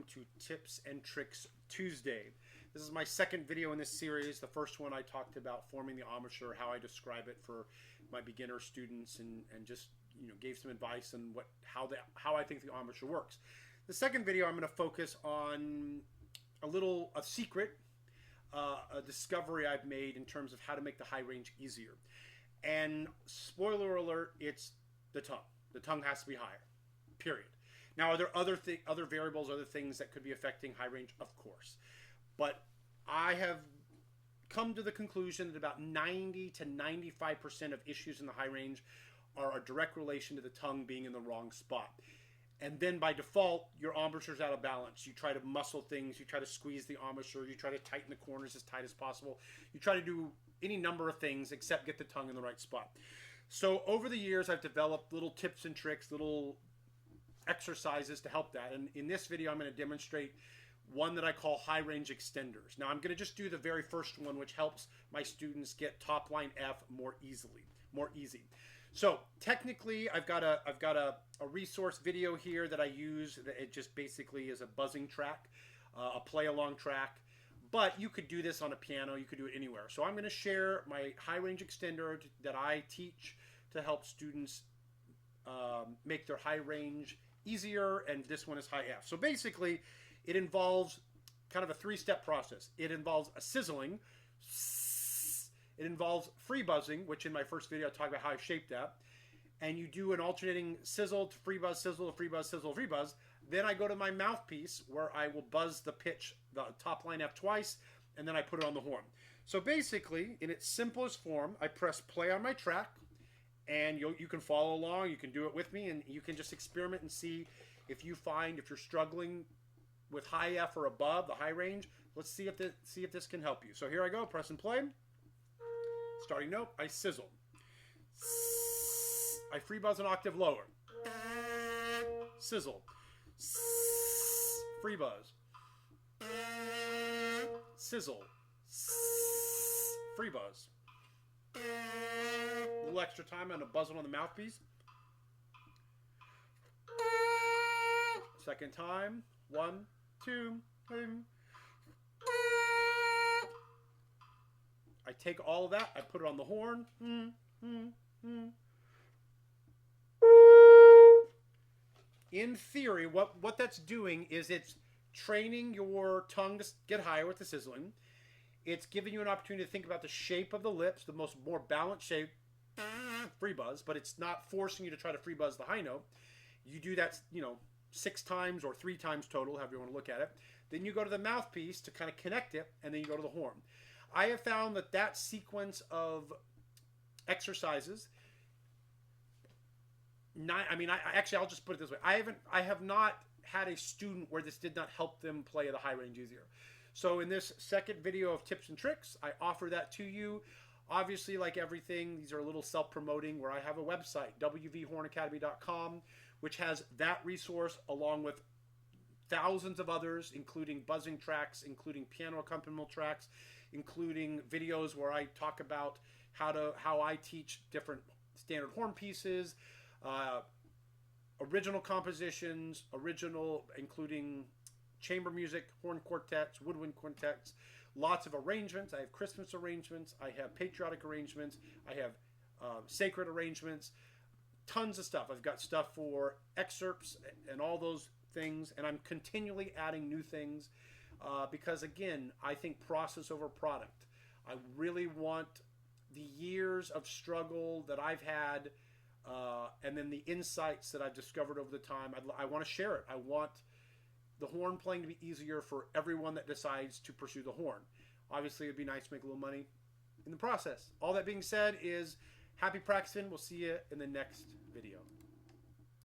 welcome to Tips and Tricks Tuesday. This is my second video in this series. The first one I talked about forming the embouchure, how I describe it for my beginner students, and just gave some advice on how I think the embouchure works. The second video I'm going to focus on a secret, a discovery I've made in terms of how to make the high range easier. And spoiler alert, it's the tongue. The tongue has to be higher, period. Now, are there other variables, other things that could be affecting high range? Of course. But I have come to the conclusion that about 90 to 95% of issues in the high range are a direct relation to the tongue being in the wrong spot. And then by default, your embouchure is out of balance. You try to muscle things, you try to squeeze the embouchure, you try to tighten the corners as tight as possible. You try to do any number of things except get the tongue in the right spot. So over the years, I've developed little tips and tricks, little exercises to help that. And in this video, I'm going to demonstrate one that I call high range extenders. Now I'm going to just do the very first one, which helps my students get top line F more easy. So technically, I've got a resource video here that I use. It just basically is a buzzing track, a play along track. But you could do this on a piano. You could do it anywhere. So I'm going to share my high range extender that I teach to help students make their high range easier. And this one is high F. So basically, it involves kind of a three-step process. It involves a sizzling. It involves free buzzing, which in my first video I talked about how I shaped that. And you do an alternating sizzle to free buzz, sizzle to free buzz, sizzle to free buzz. Then I go to my mouthpiece where I will buzz the pitch, the top line F twice, and then I put it on the horn. So basically, in its simplest form, I press play on my track, and you can follow along. You can do it with me, and you can just experiment and see if you're struggling with high F or above the high range. Let's see if this can help you. So here I go, press and play. Starting note, I sizzle. I free buzz an octave lower. Sizzle. Free buzz. Sizzle. Free buzz. A little extra time, I'm going to buzz it on the mouthpiece. Second time. 1, 2, 3. I take all of that, I put it on the horn. In theory, what that's doing is it's training your tongue to get higher with the sizzling. It's giving you an opportunity to think about the shape of the lips, the more balanced shape, free buzz, but it's not forcing you to try to free buzz the high note. You do that, 6 times or 3 times total, however you want to look at it. Then you go to the mouthpiece to kind of connect it, and then you go to the horn. I have found that sequence of exercises, I'll just put it this way. I have not had a student where this did not help them play the high range easier. So in this second video of tips and tricks, I offer that to you. Obviously, like everything, these are a little self-promoting, where I have a website, wvhornacademy.com, which has that resource along with thousands of others, including buzzing tracks, including piano accompaniment tracks, including videos where I talk about how I teach different standard horn pieces, original compositions, including chamber music, horn quartets, woodwind quartets, lots of arrangements. I have Christmas arrangements, I have patriotic arrangements, I have sacred arrangements, tons of stuff. I've got stuff for excerpts and all those things, and I'm continually adding new things because, again, I think process over product. I really want the years of struggle that I've had and then the insights that I've discovered over the time. I want to share it. I want the horn playing to be easier for everyone that decides to pursue the horn. Obviously, it'd be nice to make a little money in the process. All that being said is happy practicing. We'll see you in the next video.